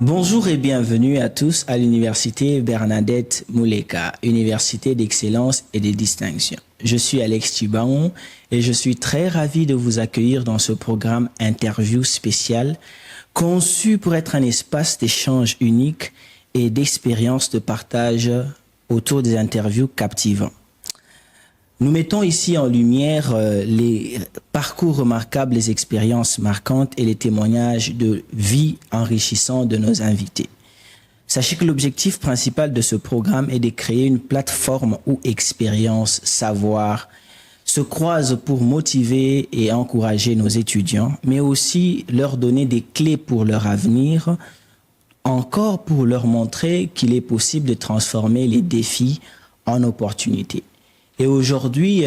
Bonjour et bienvenue à tous à l'université Bernadette Mouleka, université d'excellence et de distinction. Je suis Alex Thibaon et je suis très ravi de vous accueillir dans ce programme interview spécial conçu pour être un espace d'échange unique et d'expérience de partage autour des interviews captivants. Nous mettons ici en lumière les parcours remarquables, les expériences marquantes et les témoignages de vie enrichissants de nos invités. Sachez que l'objectif principal de ce programme est de créer une plateforme où expérience, savoir se croisent pour motiver et encourager nos étudiants, mais aussi leur donner des clés pour leur avenir, encore pour leur montrer qu'il est possible de transformer les défis en opportunités. Et aujourd'hui,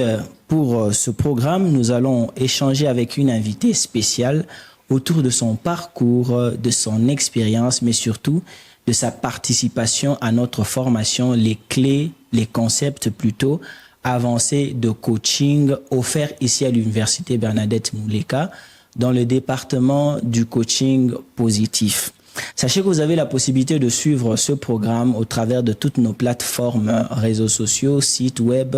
pour ce programme, nous allons échanger avec une invitée spéciale autour de son parcours, de son expérience, mais surtout de sa participation à notre formation, les clés, les concepts plutôt avancés de coaching offerts ici à l'université Bernadette Mouleka dans le département du coaching positif. Sachez que vous avez la possibilité de suivre ce programme au travers de toutes nos plateformes, réseaux sociaux, sites web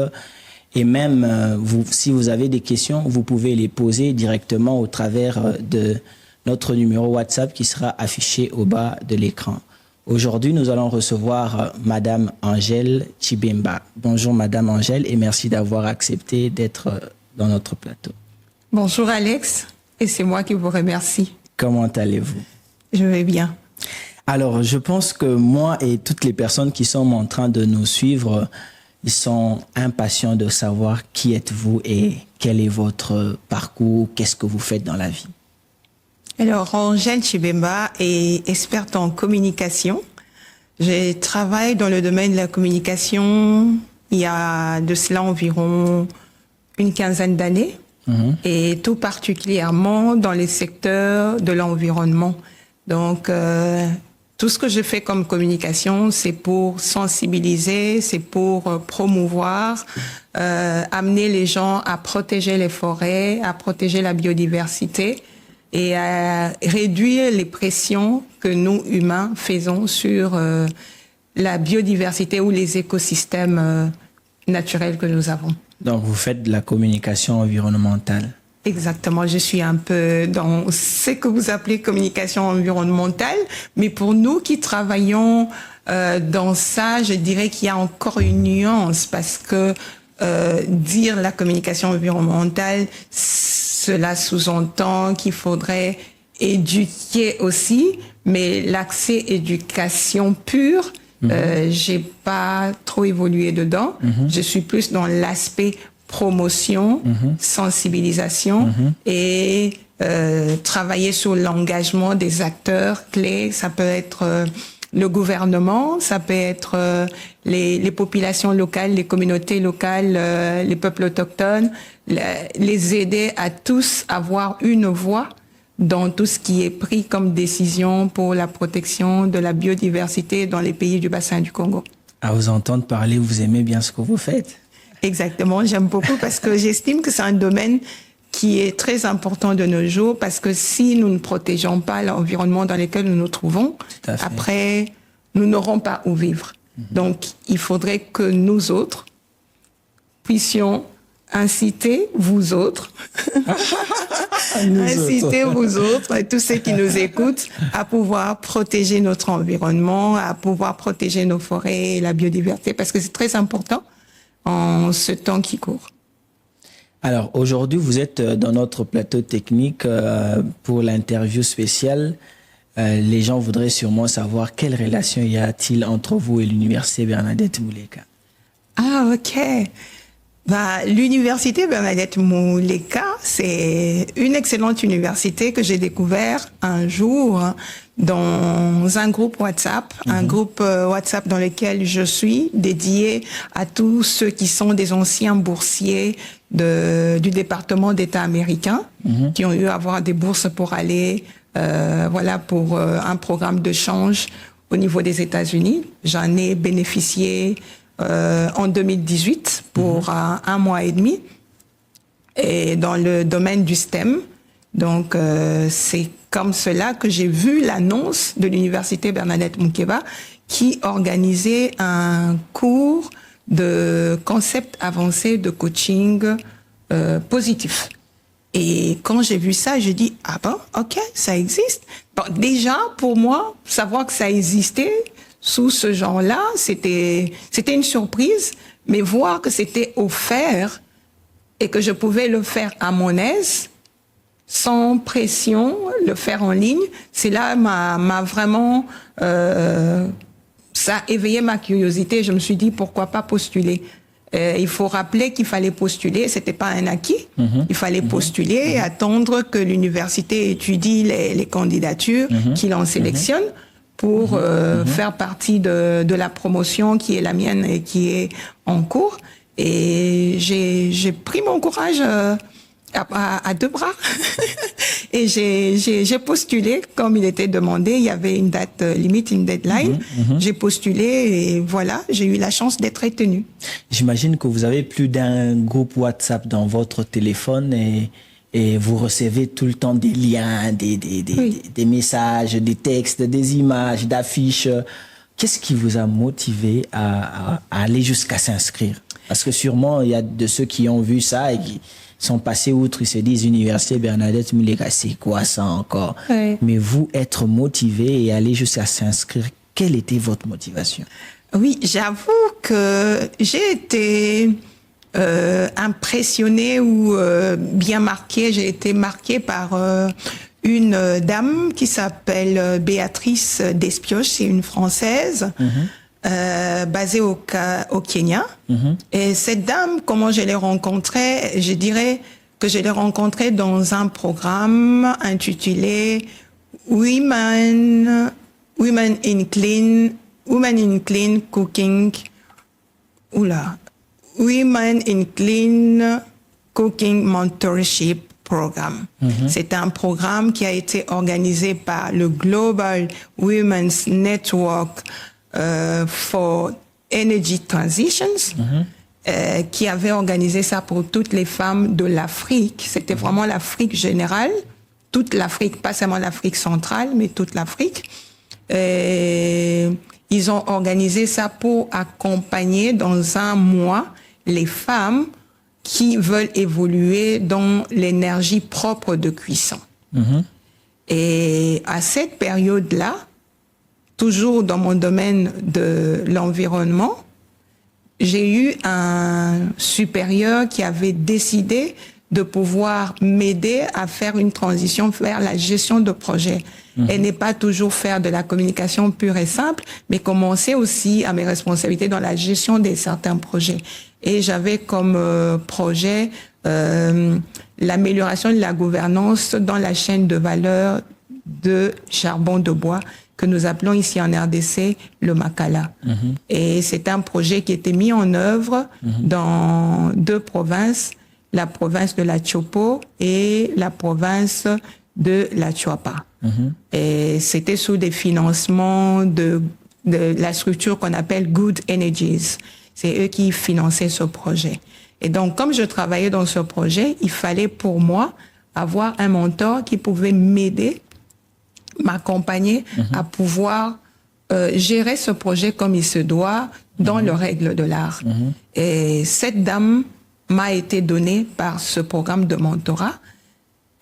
et même si vous avez des questions, vous pouvez les poser directement au travers de notre numéro WhatsApp qui sera affiché au bas de l'écran. Aujourd'hui, nous allons recevoir Madame Angèle Chibemba. Bonjour Madame Angèle et merci d'avoir accepté d'être dans notre plateau. Bonjour Alex et c'est moi qui vous remercie. Comment allez-vous? Je vais bien. Alors, je pense que moi et toutes les personnes qui sont en train de nous suivre, ils sont impatients de savoir qui êtes-vous et quel est votre parcours, qu'est-ce que vous faites dans la vie. Alors, Angèle Chibemba est experte en communication. Je travaille dans le domaine de la communication il y a de cela environ une quinzaine d'années et tout particulièrement dans les secteurs de l'environnement. Donc, tout ce que je fais comme communication, c'est pour sensibiliser, c'est pour promouvoir, amener les gens à protéger les forêts, à protéger la biodiversité et à réduire les pressions que nous, humains, faisons sur la biodiversité ou les écosystèmes naturels que nous avons. Donc, vous faites de la communication environnementale. Exactement, je suis un peu dans ce que vous appelez communication environnementale, mais pour nous qui travaillons dans ça, je dirais qu'il y a encore une nuance parce que dire la communication environnementale, cela sous-entend qu'il faudrait éduquer aussi, mais l'accès éducation pure, j'ai pas trop évolué dedans. Je suis plus dans l'aspect promotion, sensibilisation et travailler sur l'engagement des acteurs clés. Ça peut être le gouvernement, ça peut être les populations locales, les communautés locales, les peuples autochtones, les aider à tous avoir une voix dans tout ce qui est pris comme décision pour la protection de la biodiversité dans les pays du bassin du Congo. À vous entendre parler, vous aimez bien ce que vous faites? Exactement, j'aime beaucoup parce que j'estime que c'est un domaine qui est très important de nos jours parce que si nous ne protégeons pas l'environnement dans lequel nous nous trouvons, après, nous n'aurons pas où vivre. Donc, il faudrait que nous autres puissions inciter vous autres, vous autres et tous ceux qui nous écoutent à pouvoir protéger notre environnement, à pouvoir protéger nos forêts et la biodiversité parce que c'est très important en ce temps qui court. Alors, aujourd'hui, vous êtes dans notre plateau technique pour l'interview spéciale. Les gens voudraient sûrement savoir quelle relation y a-t-il entre vous et l'université Bernadette Mouleka. Ah, ok. L'université Bernadette Mouleka, c'est une excellente université que j'ai découvert un jour dans un groupe WhatsApp, un groupe WhatsApp dans lequel je suis dédié à tous ceux qui sont des anciens boursiers du département d'État américain, qui ont eu à avoir des bourses pour aller, pour un programme de change au niveau des États-Unis. J'en ai bénéficié en 2018 pour un mois et demi et dans le domaine du STEM. Donc, c'est comme cela que j'ai vu l'annonce de l'université Bernadette Moukeba qui organisait un cours de concept avancé de coaching positif. Et quand j'ai vu ça, j'ai dit, ah bon, ok, ça existe. Bon, déjà, pour moi, savoir que ça existait sous ce genre-là, c'était une surprise, mais voir que c'était offert et que je pouvais le faire à mon aise, sans pression, le faire en ligne, c'est là m'a vraiment ça a éveillé ma curiosité. Je me suis dit pourquoi pas postuler. Il faut rappeler qu'il fallait postuler, c'était pas un acquis. Il fallait postuler et attendre que l'université étudie les candidatures, qu'il en sélectionne pour faire partie de la promotion qui est la mienne et qui est en cours. Et j'ai pris mon courage à deux bras et j'ai postulé comme il était demandé. Il y avait une date limite, une deadline. J'ai postulé et voilà, j'ai eu la chance d'être retenue. J'imagine que vous avez plus d'un groupe WhatsApp dans votre téléphone et vous recevez tout le temps des liens, des messages, des textes, des images, d'affiches. Qu'est-ce qui vous a motivé à aller jusqu'à s'inscrire? Parce que sûrement, il y a de ceux qui ont vu ça et qui sont passés outre, ils se disent Université Bernadette Mouleka, c'est quoi ça encore? Oui. Mais vous, être motivé et aller jusqu'à s'inscrire, quelle était votre motivation? Oui, j'avoue que j'ai été impressionnée ou bien marquée. J'ai été marquée par une dame qui s'appelle Béatrice Despioches, c'est une Française. Basée au Kenya. Et cette dame, comment je l'ai rencontrée? Je dirais que je l'ai rencontrée dans un programme intitulé Women in Clean Cooking. Women in Clean Cooking Mentorship Programme. C'est un programme qui a été organisé par le Global Women's Network for Energy Transitions, qui avait organisé ça pour toutes les femmes de l'Afrique. C'était vraiment l'Afrique générale, toute l'Afrique, pas seulement l'Afrique centrale, mais toute l'Afrique. Ils ont organisé ça pour accompagner dans un mois les femmes qui veulent évoluer dans l'énergie propre de cuisson. Et à cette période-là, toujours dans mon domaine de l'environnement, j'ai eu un supérieur qui avait décidé de pouvoir m'aider à faire une transition vers la gestion de projet. Et n'est pas toujours faire de la communication pure et simple, mais commencer aussi à mes responsabilités dans la gestion de certains projets. Et j'avais comme projet l'amélioration de la gouvernance dans la chaîne de valeur de charbon de bois, que nous appelons ici en RDC le Makala. Et c'est un projet qui a été mis en œuvre dans deux provinces, la province de la Chopo et la province de la Chuapa. Et c'était sous des financements de la structure qu'on appelle Good Energies. C'est eux qui finançaient ce projet. Et donc, comme je travaillais dans ce projet, il fallait pour moi avoir un mentor qui pouvait m'aider, m'accompagner à pouvoir gérer ce projet comme il se doit dans les règles de l'art. Et cette dame m'a été donnée par ce programme de mentorat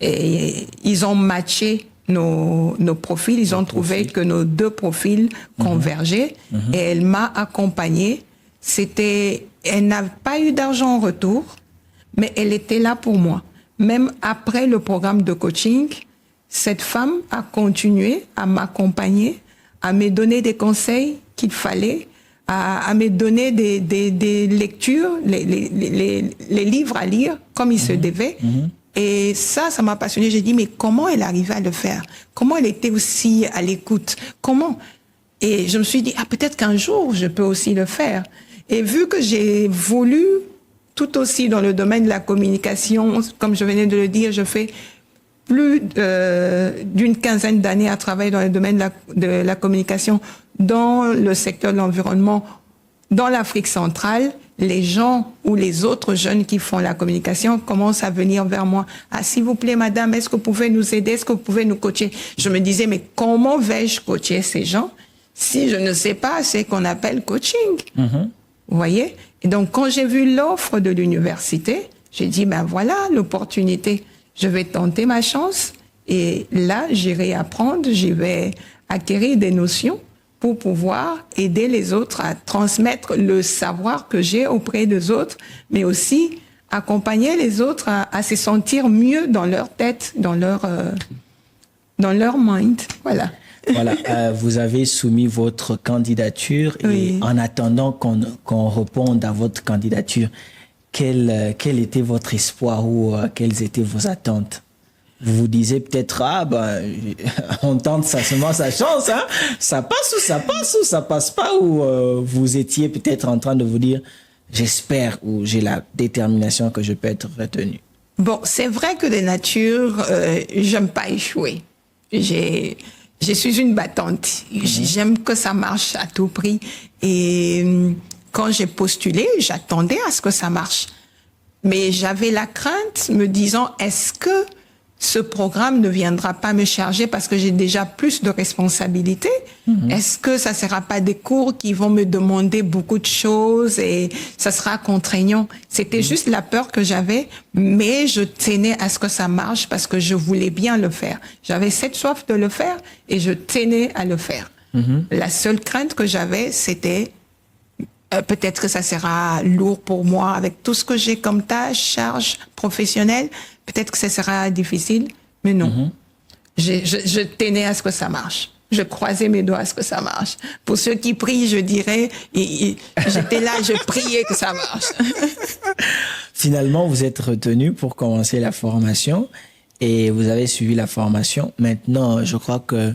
et ils ont matché nos profils, ils ont trouvé que nos deux profils convergeaient et elle m'a accompagnée. Elle n'a pas eu d'argent en retour, mais elle était là pour moi. Même après le programme de coaching, cette femme a continué à m'accompagner, à me donner des conseils qu'il fallait, à me donner des lectures, les livres à lire comme il se devait. Et ça m'a passionnée. J'ai dit, mais comment elle arrivait à le faire? Comment elle était aussi à l'écoute? Comment? Et je me suis dit, peut-être qu'un jour, je peux aussi le faire. Et vu que j'ai voulu, tout aussi dans le domaine de la communication, comme je venais de le dire, je fais plus d'une quinzaine d'années à travailler dans le domaine de la communication dans le secteur de l'environnement dans l'Afrique centrale. les gens ou les autres jeunes qui font la communication commencent à venir vers moi. Ah, s'il vous plaît, madame, est-ce que vous pouvez nous aider? Est-ce que vous pouvez nous coacher? Je me disais, mais comment vais-je coacher ces gens si je ne sais pas ce qu'on appelle coaching? Vous voyez? Et donc, quand j'ai vu l'offre de l'université, j'ai dit, ben voilà l'opportunité. Je vais tenter ma chance et là, j'irai apprendre, j'y vais acquérir des notions pour pouvoir aider les autres à transmettre le savoir que j'ai auprès des autres, mais aussi accompagner les autres à se sentir mieux dans leur tête, dans leur mind. Voilà. Voilà, vous avez soumis votre candidature et Oui. en attendant qu'on réponde à votre candidature, quel était votre espoir ou quelles étaient vos attentes? Vous vous disiez peut-être, on tente seulement sa chance, hein? Ça passe ou ça passe pas, ou vous étiez peut-être en train de vous dire, j'espère ou j'ai la détermination que je peux être retenu. Bon, c'est vrai que de nature, j'aime pas échouer. Je suis une battante. J'aime que ça marche à tout prix. Et quand j'ai postulé, j'attendais à ce que ça marche. Mais j'avais la crainte me disant, est-ce que ce programme ne viendra pas me charger parce que j'ai déjà plus de responsabilités? Est-ce que ça sera pas des cours qui vont me demander beaucoup de choses et ça sera contraignant? C'était juste la peur que j'avais, mais je tenais à ce que ça marche parce que je voulais bien le faire. J'avais cette soif de le faire et je tenais à le faire. La seule crainte que j'avais, c'était peut-être que ça sera lourd pour moi avec tout ce que j'ai comme tâche, charge professionnelle. Peut-être que ça sera difficile, mais non. Je tenais à ce que ça marche. Je croisais mes doigts à ce que ça marche. Pour ceux qui prient, je dirais, j'étais là, je priais que ça marche. Finalement, vous êtes retenu pour commencer la formation et vous avez suivi la formation. Maintenant, je crois que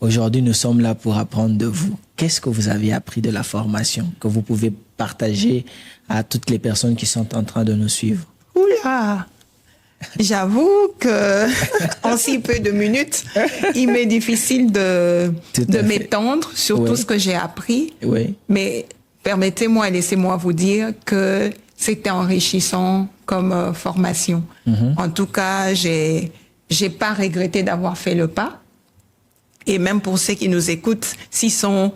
aujourd'hui, nous sommes là pour apprendre de vous. Qu'est-ce que vous avez appris de la formation que vous pouvez partager à toutes les personnes qui sont en train de nous suivre? Oula! J'avoue que en si peu de minutes, il m'est difficile de m'étendre sur tout ce que j'ai appris. Oui. Mais permettez-moi, laissez-moi vous dire que c'était enrichissant comme formation. En tout cas, j'ai pas regretté d'avoir fait le pas. Et même pour ceux qui nous écoutent, s'ils sont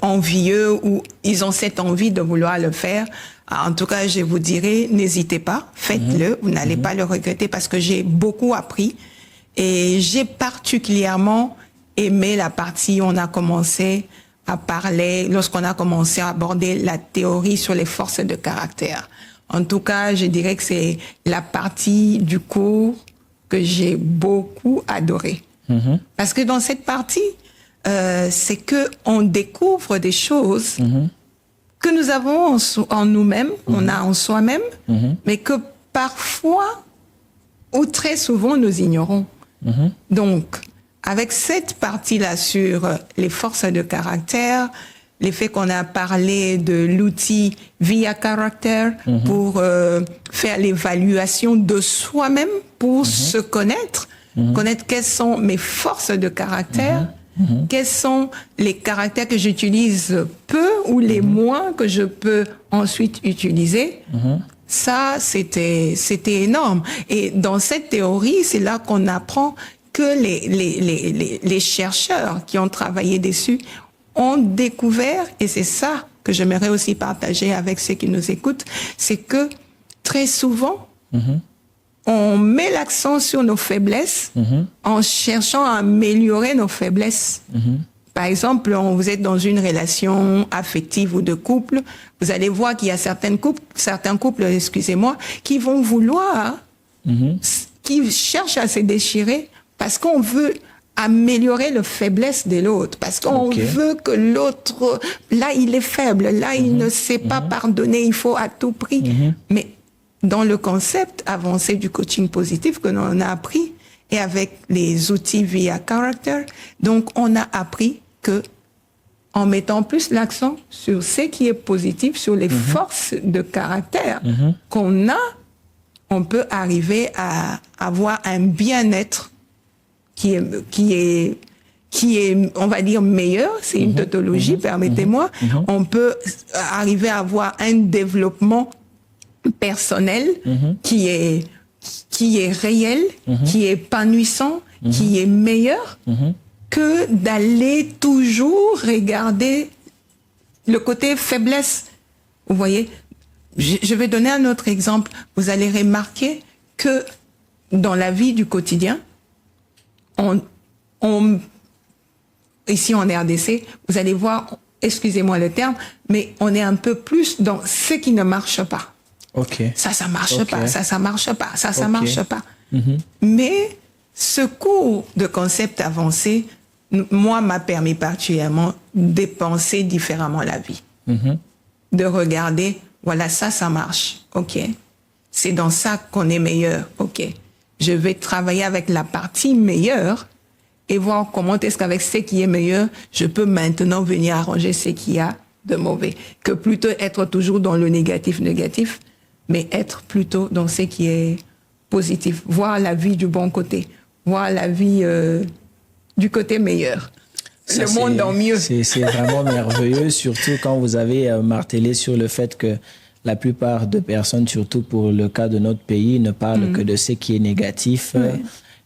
envieux ou ils ont cette envie de vouloir le faire, en tout cas, je vous dirais, n'hésitez pas, faites-le, vous n'allez pas le regretter parce que j'ai beaucoup appris et j'ai particulièrement aimé la partie où on a commencé à parler, lorsqu'on a commencé à aborder la théorie sur les forces de caractère. En tout cas, je dirais que c'est la partie du cours que j'ai beaucoup adoré. Parce que dans cette partie, c'est que on découvre des choses que nous avons en nous-mêmes, on a en soi-même, mais que parfois, ou très souvent, nous ignorons. Donc, avec cette partie-là sur les forces de caractère, le fait qu'on a parlé de l'outil Via Character pour faire l'évaluation de soi-même, pour se connaître, connaître quelles sont mes forces de caractère, quels sont les caractères que j'utilise peu ou les moins que je peux ensuite utiliser. Ça, c'était énorme. Et dans cette théorie, c'est là qu'on apprend que les chercheurs qui ont travaillé dessus ont découvert, et c'est ça que j'aimerais aussi partager avec ceux qui nous écoutent, c'est que très souvent, on met l'accent sur nos faiblesses en cherchant à améliorer nos faiblesses. Par exemple, vous êtes dans une relation affective ou de couple, vous allez voir qu'il y a certains couples, excusez-moi, qui vont vouloir, qui cherchent à se déchirer parce qu'on veut améliorer la faiblesse de l'autre, parce qu'on veut que l'autre, là il est faible, là il ne sait pas pardonner, il faut à tout prix. Mais dans le concept avancé du coaching positif que l'on a appris, et avec les outils Via Character, donc on a appris que en mettant plus l'accent sur ce qui est positif, sur les forces de caractère qu'on a, on peut arriver à avoir un bien-être qui qui est, on va dire, meilleur, c'est une tautologie, permettez-moi, on peut arriver à avoir un développement personnel qui est réel, qui est épanouissant, qui est meilleur que d'aller toujours regarder le côté faiblesse. Vous voyez, je vais donner un autre exemple. Vous allez remarquer que dans la vie du quotidien, ici en RDC, vous allez voir, excusez-moi le terme, mais on est un peu plus dans ce qui ne marche pas. Ok. Ça marche pas, ça marche pas, ça Ok. marche pas. Mais ce cours de concept avancé, moi, m'a permis particulièrement de penser différemment la vie. De regarder, voilà, ça marche, ok. C'est dans ça qu'on est meilleur, ok. Je vais travailler avec la partie meilleure et voir comment est-ce qu'avec ce qui est meilleur, je peux maintenant venir arranger ce qu'il y a de mauvais. Que plutôt être toujours dans le négatif, mais être plutôt dans ce qui est positif. Voir la vie du bon côté. Voir la vie du côté meilleur. Ça, le monde en mieux. C'est vraiment merveilleux, surtout quand vous avez martelé sur le fait que la plupart de personnes, surtout pour le cas de notre pays, ne parlent que de ce qui est négatif.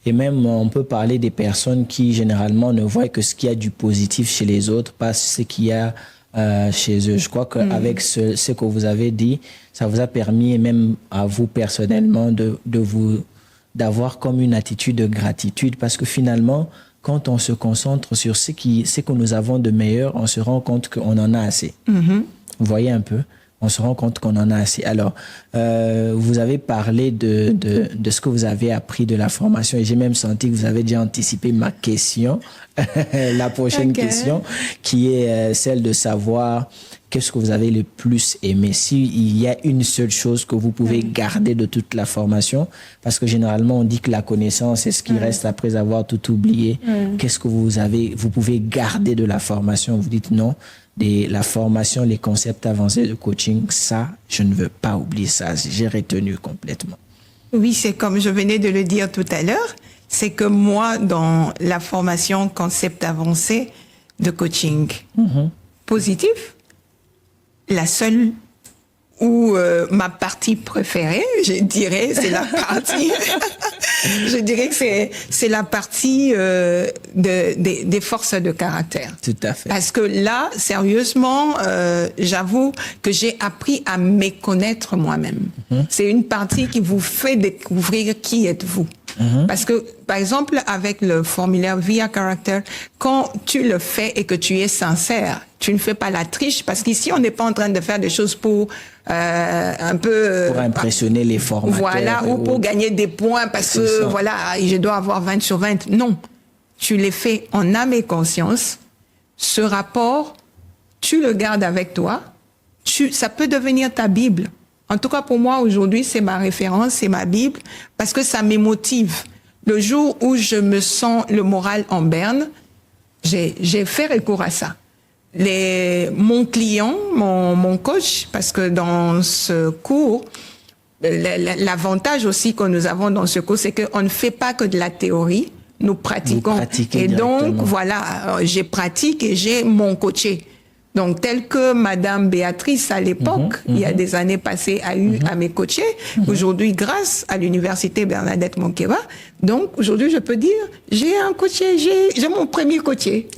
Et même, on peut parler des personnes qui, généralement, ne voient que ce qu'il y a du positif chez les autres, pas ce qu'il y a chez eux. Je crois qu'avec ce que vous avez dit, ça vous a permis, et même à vous personnellement, d'avoir comme une attitude de gratitude, parce que finalement, quand on se concentre sur ce que nous avons de meilleur, on se rend compte qu'on en a assez. Vous voyez un peu? On se rend compte qu'on en a assez. Alors, vous avez parlé de ce que vous avez appris de la formation et j'ai même senti que vous avez déjà anticipé ma question, la prochaine question, qui est celle de savoir qu'est-ce que vous avez le plus aimé. S'il y a une seule chose que vous pouvez garder de toute la formation, parce que généralement on dit que la connaissance est ce qui reste après avoir tout oublié. Qu'est-ce que vous pouvez garder de la formation? Vous dites non. La formation, les concepts avancés de coaching, ça, je ne veux pas oublier ça. J'ai retenu complètement. Oui, c'est comme je venais de le dire tout à l'heure, c'est que moi, dans la formation concept avancé de coaching positif, la seule ou ma partie préférée, je dirais, c'est la partie... je dirais que c'est la partie des forces de caractère. Tout à fait. Parce que là, sérieusement, j'avoue que j'ai appris à me connaître moi-même. C'est une partie qui vous fait découvrir qui êtes-vous. Parce que, par exemple, avec le formulaire Via Character, quand tu le fais et que tu es sincère, tu ne fais pas la triche, parce qu'ici, on n'est pas en train de faire des choses pour un peu... Pour impressionner les formateurs. Voilà, ou pour gagner des points, parce que, voilà, je dois avoir 20 sur 20. Non, tu les fais en âme et conscience. Ce rapport, tu le gardes avec toi. Ça peut devenir ta Bible. En tout cas, pour moi, aujourd'hui, c'est ma référence, c'est ma Bible, parce que ça me motive. Le jour où je me sens le moral en berne, j'ai fait recours à ça. Mon client, mon coach, parce que dans ce cours, l'avantage aussi que nous avons dans ce cours, c'est qu'on ne fait pas que de la théorie, nous pratiquons. Et donc, voilà, j'ai pratique et j'ai mon coaché. Donc, tel que Madame Béatrice, à l'époque, il y a des années passées, a eu à me coacher. Aujourd'hui, grâce à l'université Bernadette Monkeba, donc, aujourd'hui, je peux dire, j'ai un coaché, j'ai mon premier coaché.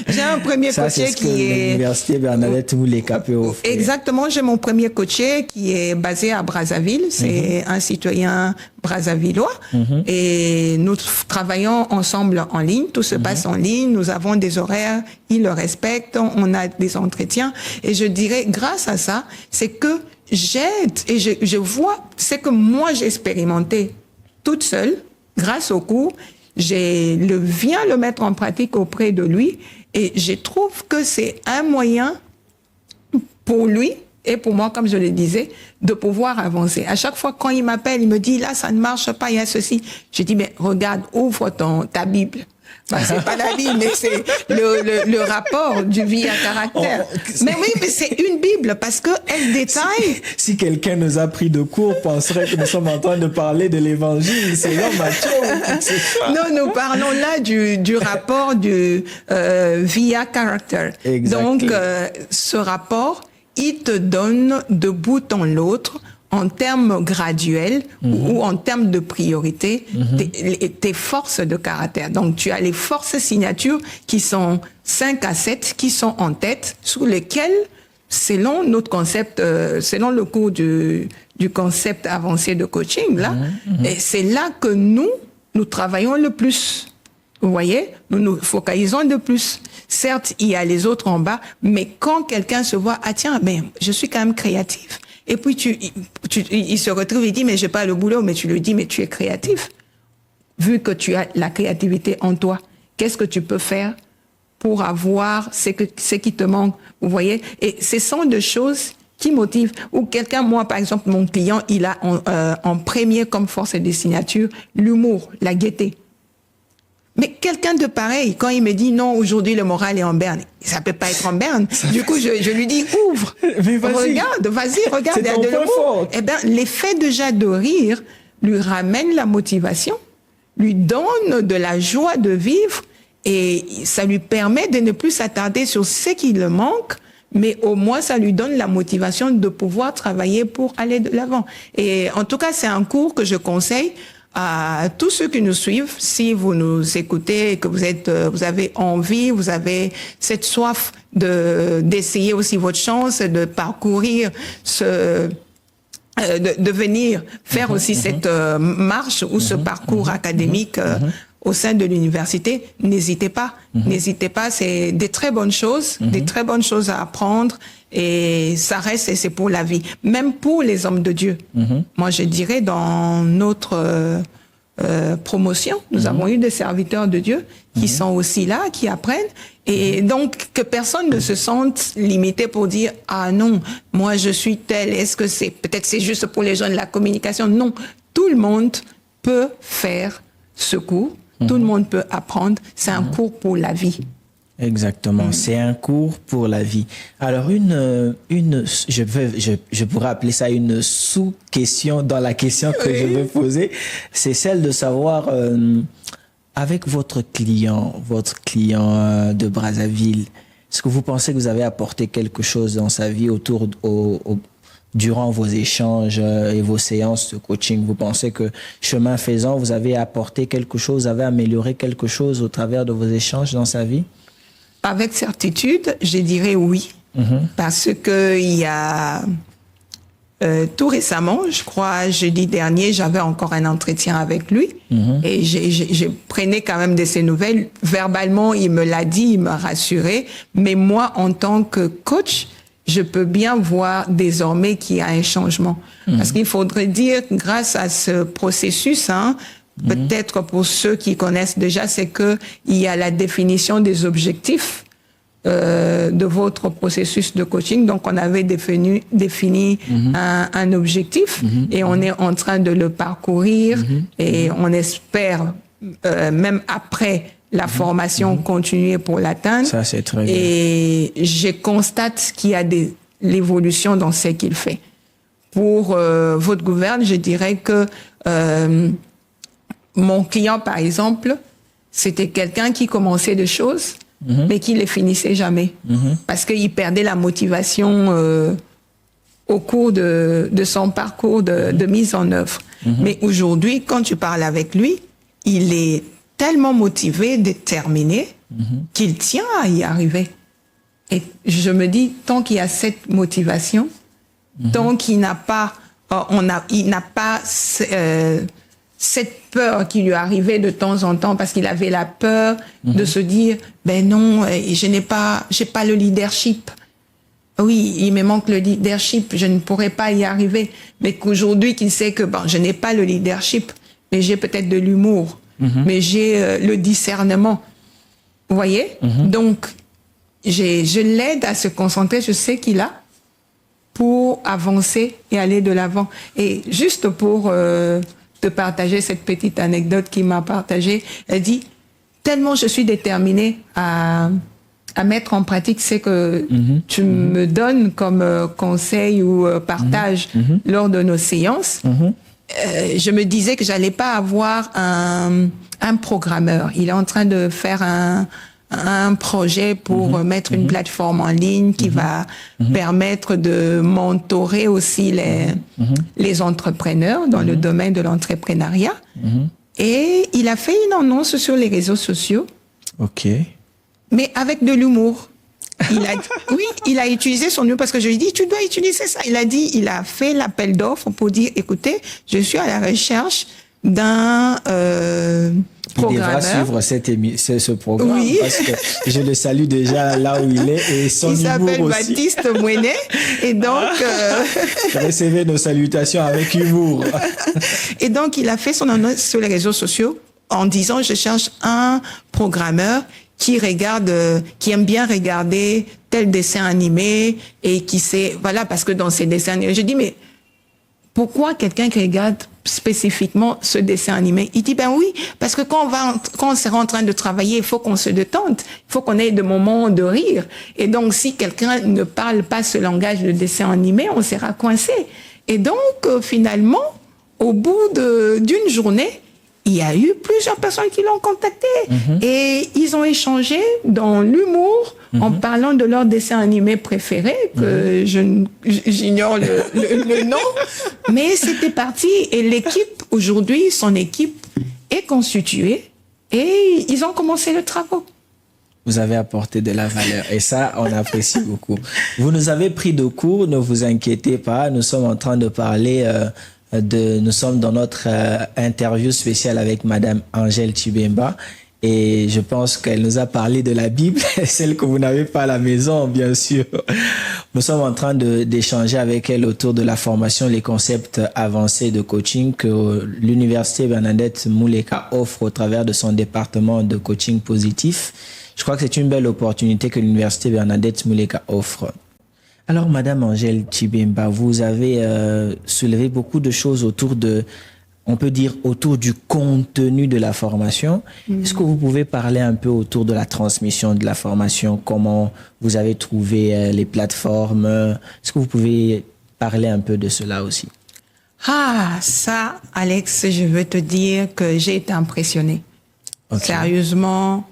J'ai un premier coaché qui est... l'université Bernadette Mouleka peut offrir. Exactement, j'ai mon premier coaché qui est basé à Brazzaville. C'est un citoyen brazzavillois. Et nous travaillons ensemble en ligne. Tout se passe en ligne. Nous avons des horaires. Il le respecte. On a des entretiens. Et je dirais, grâce à ça, c'est que j'aide et je vois ce que moi j'ai expérimenté toute seule, grâce au cours. Viens le mettre en pratique auprès de lui. Et je trouve que c'est un moyen pour lui et pour moi, comme je le disais, de pouvoir avancer. À chaque fois, quand il m'appelle, il me dit, là, ça ne marche pas, il y a ceci. Je dis, mais regarde, ouvre ta Bible. c'est pas la Bible, mais c'est le rapport du vie à caractère. Mais oui, mais c'est une Bible parce que elle détaille. Si quelqu'un nous a pris de court, penserait que nous sommes en train de parler de l'évangile selon Matthieu. Non, nous parlons là du rapport du vie à caractère. Exactly. Donc, ce rapport, il te donne de bout en l'autre, en termes graduels ou en termes de priorité, tes forces de caractère. Donc, tu as les forces signatures qui sont 5 à 7, qui sont en tête, sur lesquelles, selon notre concept, selon le cours du concept avancé de coaching, là, et c'est là que nous travaillons le plus. Vous voyez, nous nous focalisons de plus. Certes, il y a les autres en bas, mais quand quelqu'un se voit, ah tiens, ben, je suis quand même créatif. Et puis il se retrouve et dit, mais j'ai pas le boulot, mais tu lui dis, mais tu es créatif. Vu que tu as la créativité en toi, qu'est-ce que tu peux faire pour avoir ce qui te manque? Vous voyez? Et ce sont des choses qui motivent. Ou quelqu'un, moi, par exemple, mon client, il a en premier comme force de signature l'humour, la gaieté. Mais quelqu'un de pareil, quand il me dit non, aujourd'hui le moral est en berne, ça peut pas être en berne. Du coup, je lui dis ouvre, regarde, regarde. C'est ton point fort. Eh ben, l'effet déjà de rire lui ramène la motivation, lui donne de la joie de vivre et ça lui permet de ne plus s'attarder sur ce qui le manque, mais au moins ça lui donne la motivation de pouvoir travailler pour aller de l'avant. Et en tout cas, c'est un cours que je conseille à tous ceux qui nous suivent. Si vous nous écoutez et que vous avez envie, vous avez cette soif d'essayer aussi votre chance, de parcourir de venir faire aussi cette marche ou ce parcours académique au sein de l'université, n'hésitez pas. N'hésitez pas, c'est des très bonnes choses, des très bonnes choses à apprendre et ça reste et c'est pour la vie. Même pour les hommes de Dieu. Moi, je dirais dans notre promotion, nous avons eu des serviteurs de Dieu qui sont aussi là, qui apprennent. Et donc, que personne ne se sente limité pour dire « Ah non, moi je suis tel, est-ce que peut-être c'est juste pour les gens de la communication ?» Non, tout le monde peut faire ce cours, tout le monde peut apprendre, c'est un cours pour la vie. Exactement, c'est un cours pour la vie. Alors je pourrais appeler ça une sous-question dans la question que je veux poser, c'est celle de savoir avec votre client de Brazzaville, est-ce que vous pensez que vous avez apporté quelque chose dans sa vie durant vos échanges et vos séances de coaching? Vous pensez que chemin faisant, vous avez apporté quelque chose, vous avez amélioré quelque chose au travers de vos échanges dans sa vie? Avec certitude, je dirais oui, parce que il y a tout récemment, je crois jeudi dernier, j'avais encore un entretien avec lui et je prenais quand même de ses nouvelles. Verbalement, il me l'a dit, il m'a rassuré, mais moi, en tant que coach, je peux bien voir désormais qu'il y a un changement. Parce qu'il faudrait dire, grâce à ce processus, peut-être pour ceux qui connaissent déjà, c'est que il y a la définition des objectifs de votre processus de coaching. Donc, on avait défini un objectif et on est en train de le parcourir et on espère, même après la formation, continuer pour l'atteindre. Ça, c'est très bien. Et je constate qu'il y a l'évolution dans ce qu'il fait. Pour votre gouverne, je dirais que mon client, par exemple, c'était quelqu'un qui commençait des choses, mais qui les finissait jamais. Parce qu'il perdait la motivation au cours de son parcours de mise en œuvre. Mais aujourd'hui, quand tu parles avec lui, il est tellement motivé, déterminé, qu'il tient à y arriver. Et je me dis, tant qu'il y a cette motivation, tant qu'il n'a pas, il n'a pas cette peur qui lui arrivait de temps en temps, parce qu'il avait la peur de se dire, ben non, j'ai pas le leadership. Oui, il me manque le leadership, je ne pourrais pas y arriver. Mais qu'aujourd'hui, qu'il sait que je n'ai pas le leadership, mais j'ai peut-être de l'humour, mais j'ai le discernement. Vous voyez? Donc, je l'aide à se concentrer, je sais qu'il a, pour avancer et aller de l'avant. Et juste pour te partager cette petite anecdote qu'il m'a partagée, elle dit, tellement je suis déterminée à mettre en pratique ce que tu me donnes comme conseil ou partage lors de nos séances. Je me disais que j'allais pas avoir un programmeur. Il est en train de faire un projet pour mettre une plateforme en ligne qui va permettre de mentorer aussi les entrepreneurs dans le domaine de l'entrepreneuriat. Et il a fait une annonce sur les réseaux sociaux. OK. Mais avec de l'humour. Il a utilisé son humour parce que je lui ai dit, tu dois utiliser ça. Il a fait l'appel d'offres pour dire, écoutez, je suis à la recherche d'un programmeur. Il devra suivre ce programme Oui. parce que je le salue déjà là où il est et son il humour s'appelle aussi. Baptiste Mouenet et donc Recevez nos salutations avec humour. et donc il a fait son annonce sur les réseaux sociaux en disant je cherche un programmeur qui aime bien regarder tel dessin animé et qui sait, voilà, parce que dans ces dessins animés, je dis, mais pourquoi quelqu'un qui regarde spécifiquement ce dessin animé? Il dit, ben oui, parce que quand on sera en train de travailler, il faut qu'on se détende, il faut qu'on ait des moments de rire. Et donc, si quelqu'un ne parle pas ce langage de dessin animé, on sera coincé. Et donc, finalement, au bout d'une journée, il y a eu plusieurs personnes qui l'ont contacté et ils ont échangé dans l'humour en parlant de leur dessin animé préféré que j'ignore le nom, mais c'était parti et l'équipe aujourd'hui, son équipe est constituée et ils ont commencé le travail. Vous avez apporté de la valeur et ça, on apprécie beaucoup. Vous nous avez pris de court, ne vous inquiétez pas, nous sommes en train de parler nous sommes dans notre interview spéciale avec Madame Angèle Tshibemba et je pense qu'elle nous a parlé de la Bible, celle que vous n'avez pas à la maison, bien sûr. Nous sommes en train d'échanger avec elle autour de la formation, les concepts avancés de coaching que l'Université Bernadette Mouleka offre au travers de son département de coaching positif. Je crois que c'est une belle opportunité que l'Université Bernadette Mouleka offre. Alors, Madame Angèle Tshibemba, vous avez soulevé beaucoup de choses autour du contenu de la formation. Est-ce que vous pouvez parler un peu autour de la transmission de la formation? Comment vous avez trouvé les plateformes? Est-ce que vous pouvez parler un peu de cela aussi? Ah, ça, Alex, je veux te dire que j'ai été impressionnée. Okay. Sérieusement,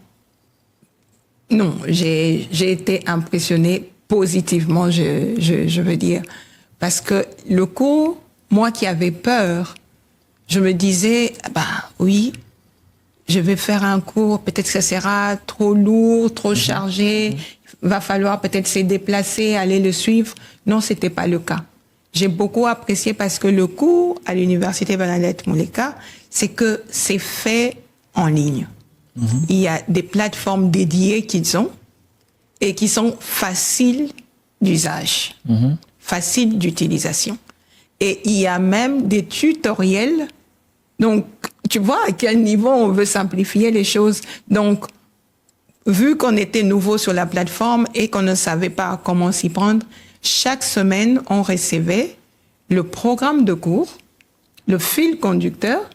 non, j'ai été impressionnée positivement, je veux dire. Parce que le cours, moi qui avais peur, je me disais, bah oui, je vais faire un cours, peut-être que ça sera trop lourd, trop chargé, va falloir peut-être se déplacer, aller le suivre. Non, c'était pas le cas. J'ai beaucoup apprécié parce que le cours à l'Université Bernadette Mouleka, c'est que c'est fait en ligne. Il y a des plateformes dédiées qu'ils ont et qui sont faciles d'usage, faciles d'utilisation. Et il y a même des tutoriels. Donc, tu vois à quel niveau on veut simplifier les choses. Donc, vu qu'on était nouveau sur la plateforme et qu'on ne savait pas comment s'y prendre, chaque semaine, on recevait le programme de cours, le fil conducteur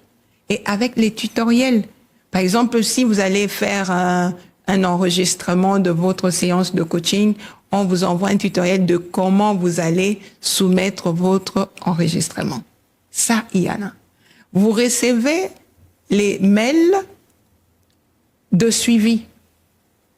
et avec les tutoriels. Par exemple, si vous allez faire un enregistrement de votre séance de coaching, on vous envoie un tutoriel de comment vous allez soumettre votre enregistrement. Ça, il y en a. Vous recevez les mails de suivi,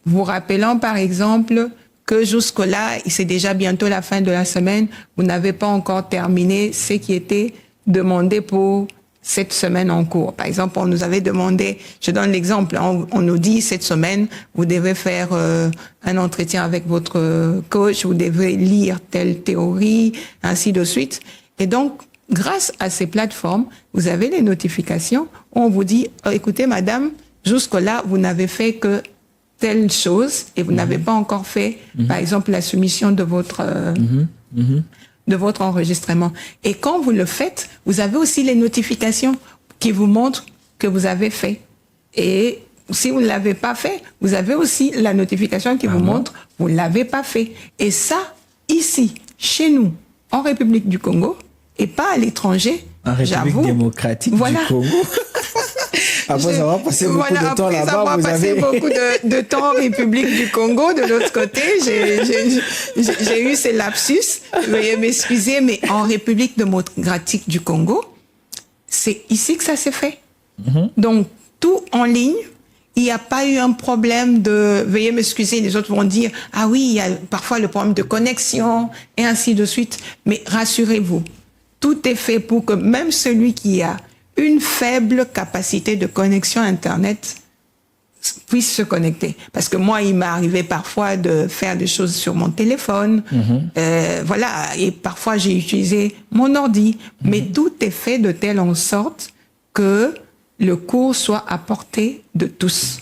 vous rappelant par exemple que jusque-là, c'est déjà bientôt la fin de la semaine, vous n'avez pas encore terminé ce qui était demandé pour cette semaine en cours. Par exemple, on nous avait demandé, je donne l'exemple, on nous dit cette semaine, vous devez faire un entretien avec votre coach, vous devez lire telle théorie, ainsi de suite. Et donc, grâce à ces plateformes, vous avez les notifications, on vous dit, oh, écoutez madame, jusque-là, vous n'avez fait que telle chose et vous n'avez pas encore fait, par exemple, la soumission de votre de votre enregistrement. Et quand vous le faites, vous avez aussi les notifications qui vous montrent que vous avez fait. Et si vous ne l'avez pas fait, vous avez aussi la notification qui vous montre que vous ne l'avez pas fait. Et ça, ici, chez nous, en République du Congo, et pas à l'étranger, en République démocratique voilà. du Congo. Après avoir passé beaucoup de temps là-bas, avoir passé beaucoup de temps en République du Congo, de l'autre côté, j'ai eu ces lapsus. Veuillez m'excuser, mais en République démocratique du Congo, c'est ici que ça s'est fait. Donc, tout en ligne. Il n'y a pas eu un problème de, veuillez m'excuser, les autres vont dire, ah oui, il y a parfois le problème de connexion, et ainsi de suite. Mais rassurez-vous, tout est fait pour que même celui qui a une faible capacité de connexion Internet puisse se connecter. Parce que moi, il m'est arrivé parfois de faire des choses sur mon téléphone, voilà, et parfois j'ai utilisé mon ordi. Mais tout est fait de telle en sorte que le cours soit à portée de tous.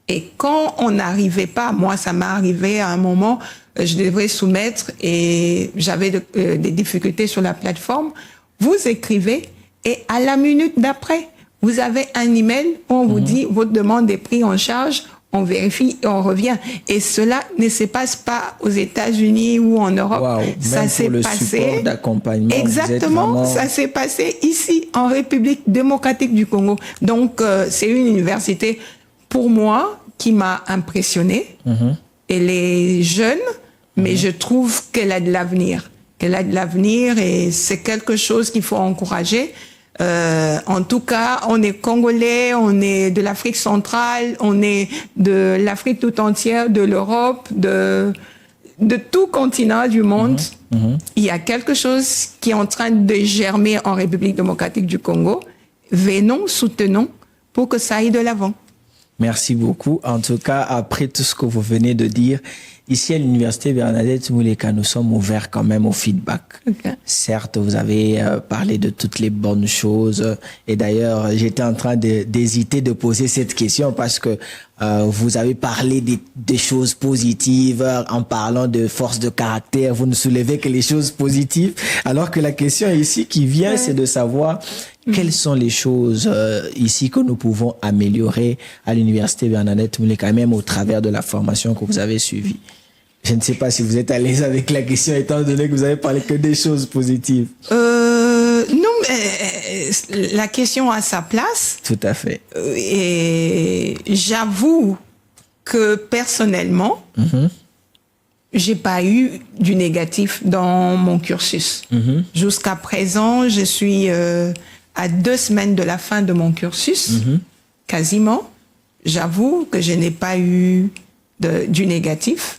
Et quand on n'arrivait pas, moi ça m'est arrivé à un moment, je devrais soumettre et j'avais des difficultés sur la plateforme, vous écrivez et à la minute d'après, vous avez un email où on vous dit votre demande est prise en charge, on vérifie et on revient. Et cela ne se passe pas aux États-Unis ou en Europe. Wow, ça s'est passé. D'accompagnement. Exactement, vraiment... ça s'est passé ici en République démocratique du Congo. Donc c'est une université pour moi qui m'a impressionné. Elle est jeune, mais je trouve qu'elle a de l'avenir. Qu'elle a de l'avenir et c'est quelque chose qu'il faut encourager. En tout cas, on est Congolais, on est de l'Afrique centrale, on est de l'Afrique tout entière, de l'Europe, de tout continent du monde. Il y a quelque chose qui est en train de germer en République démocratique du Congo. Venons, soutenons pour que ça aille de l'avant. Merci beaucoup. En tout cas, après tout ce que vous venez de dire, ici à l'Université Bernadette Mouleka, nous sommes ouverts quand même au feedback. Okay. Certes, vous avez parlé de toutes les bonnes choses. Et d'ailleurs, j'étais en train d'hésiter de poser cette question parce que vous avez parlé des choses positives en parlant de force de caractère. Vous ne soulevez que les choses positives. Alors que la question ici qui vient, c'est de savoir quelles sont les choses ici que nous pouvons améliorer à l'Université Bernadette Mouleka, même au travers de la formation que vous avez suivie. Je ne sais pas si vous êtes à l'aise avec la question, étant donné que vous avez parlé que des choses positives. Non, mais la question a sa place. Tout à fait. Et j'avoue que personnellement, j'ai pas eu du négatif dans mon cursus. Jusqu'à présent, je suis à 2 semaines de la fin de mon cursus, quasiment. J'avoue que je n'ai pas eu du négatif.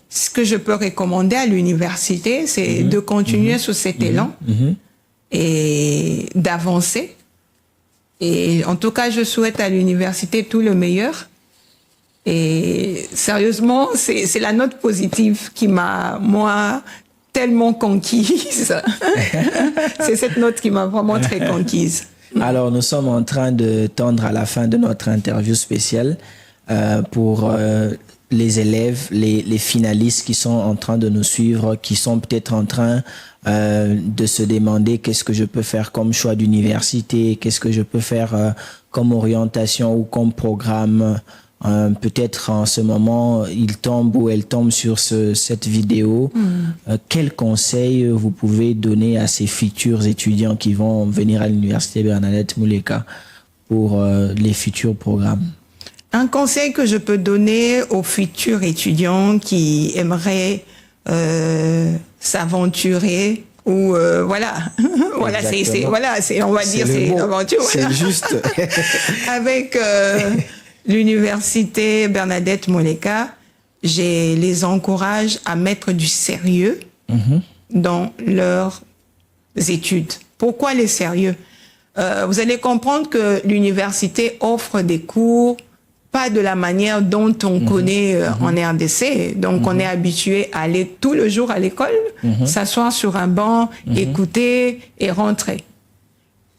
Ce que je peux recommander à l'université, c'est de continuer sur cet élan et d'avancer. Et en tout cas, je souhaite à l'université tout le meilleur. Et sérieusement, c'est la note positive qui m'a, moi, tellement conquise. C'est cette note qui m'a vraiment très conquise. Alors, nous sommes en train de tendre à la fin de notre interview spéciale pour les élèves, les finalistes qui sont en train de nous suivre, qui sont peut-être en train de se demander qu'est-ce que je peux faire comme choix d'université, qu'est-ce que je peux faire comme orientation ou comme programme. Peut-être en ce moment, il tombe ou elle tombe sur cette vidéo. Quel conseil vous pouvez donner à ces futurs étudiants qui vont venir à l'Université Bernadette Mouleka pour les futurs programmes? Un conseil que je peux donner aux futurs étudiants qui aimeraient s'aventurer ou voilà, voilà, on va dire c'est une aventure. C'est juste. Avec l'université Bernadette Mouleka, je les encourage à mettre du sérieux dans leurs études. Pourquoi le sérieux? Vous allez comprendre que l'université offre des cours pas de la manière dont on connaît en RDC. Donc, on est habitué à aller tout le jour à l'école, s'asseoir sur un banc, écouter et rentrer.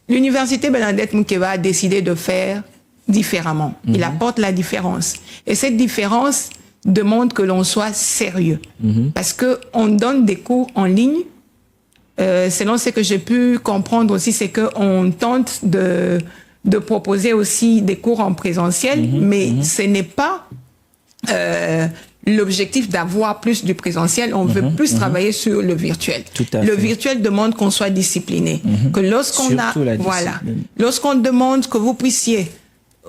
L'université Bernadette Mouleka a décidé de faire différemment. Il apporte la différence. Et cette différence demande que l'on soit sérieux. Parce que on donne des cours en ligne. Selon ce que j'ai pu comprendre aussi, c'est qu'on tente de proposer aussi des cours en présentiel, mais ce n'est pas l'objectif d'avoir plus du présentiel. On veut plus travailler sur le virtuel. Le virtuel demande qu'on soit discipliné. Que lorsqu'on lorsqu'on demande que vous puissiez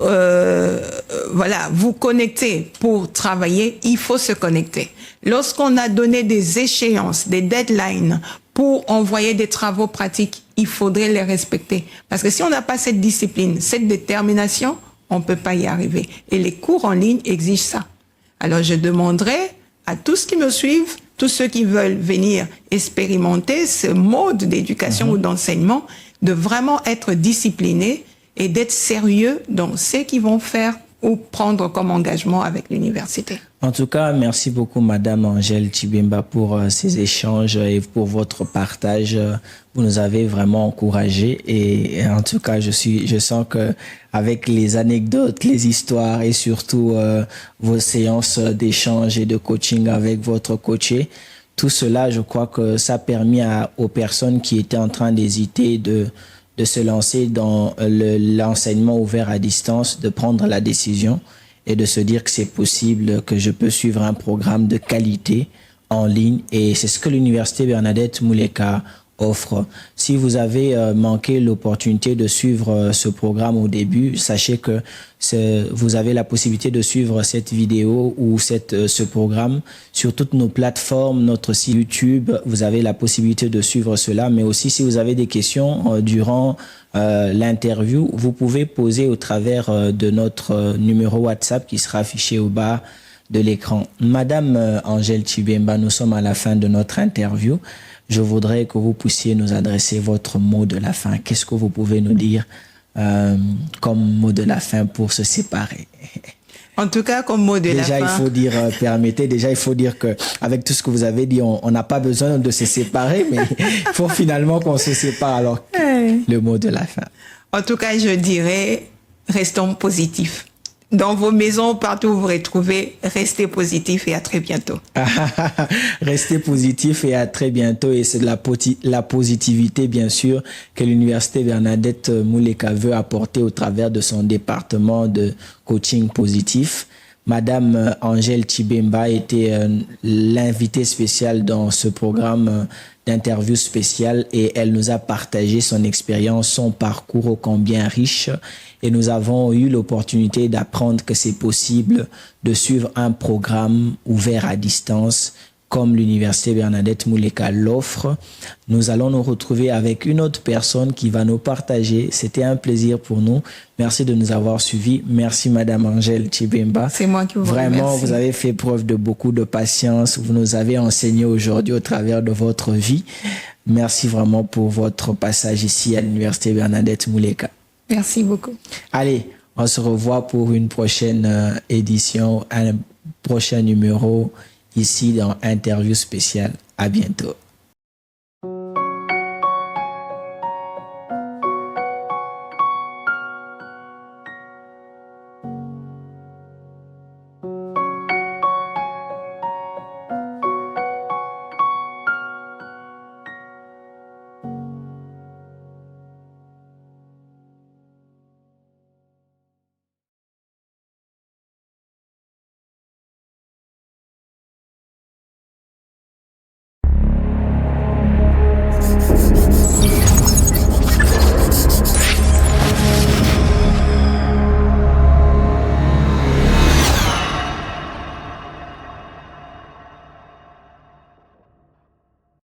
voilà, vous connecter pour travailler, il faut se connecter. Lorsqu'on a donné des échéances, des deadlines pour envoyer des travaux pratiques, il faudrait les respecter. Parce que si on n'a pas cette discipline, cette détermination, on ne peut pas y arriver. Et les cours en ligne exigent ça. Alors je demanderai à tous qui me suivent, tous ceux qui veulent venir expérimenter ce mode d'éducation ou d'enseignement, de vraiment être disciplinés et d'être sérieux dans ce qu'ils vont faire ou prendre comme engagement avec l'université. En tout cas, merci beaucoup, Madame Angèle Tshibemba, pour ces échanges et pour votre partage. Vous nous avez vraiment encouragés et en tout cas, je sens que avec les anecdotes, les histoires et surtout vos séances d'échange et de coaching avec votre coaché, tout cela, je crois que ça a permis aux personnes qui étaient en train d'hésiter de se lancer dans l'enseignement ouvert à distance, de prendre la décision et de se dire que c'est possible, que je peux suivre un programme de qualité en ligne. Et c'est ce que l'Université Bernadette Mouleka offre. Si vous avez manqué l'opportunité de suivre ce programme au début, sachez que vous avez la possibilité de suivre cette vidéo ou ce programme sur toutes nos plateformes, notre site YouTube. Vous avez la possibilité de suivre cela, mais aussi si vous avez des questions durant l'interview, vous pouvez poser au travers de notre numéro WhatsApp qui sera affiché au bas de l'écran. Madame Angèle Tshibemba, nous sommes à la fin de notre interview. Je voudrais que vous puissiez nous adresser votre mot de la fin. Qu'est-ce que vous pouvez nous dire comme mot de la fin pour se séparer? En tout cas, comme mot de la fin... Déjà, il faut dire, il faut dire que avec tout ce que vous avez dit, on n'a pas besoin de se séparer, mais il faut finalement qu'on se sépare. Alors, le mot de la fin. En tout cas, je dirais, restons positifs. Dans vos maisons, partout où vous vous retrouvez, restez positifs et à très bientôt. Restez positifs et à très bientôt. Et c'est de la positivité, bien sûr, que l'Université Bernadette Mouleka veut apporter au travers de son département de coaching positif. Madame Angèle Tshibemba était l'invitée spéciale dans ce programme d'interview spéciale et elle nous a partagé son expérience, son parcours ô combien riche. Et nous avons eu l'opportunité d'apprendre que c'est possible de suivre un programme ouvert à distance comme l'Université Bernadette Mouleka l'offre. Nous allons nous retrouver avec une autre personne qui va nous partager. C'était un plaisir pour nous. Merci de nous avoir suivis. Merci Madame Angèle Tshibemba. C'est moi qui vous remercie. Vraiment, vous avez fait preuve de beaucoup de patience. Vous nous avez enseigné aujourd'hui au travers de votre vie. Merci vraiment pour votre passage ici à l'Université Bernadette Mouleka. Merci beaucoup. Allez, on se revoit pour une prochaine édition, un prochain numéro ici dans Interview spéciale. À bientôt.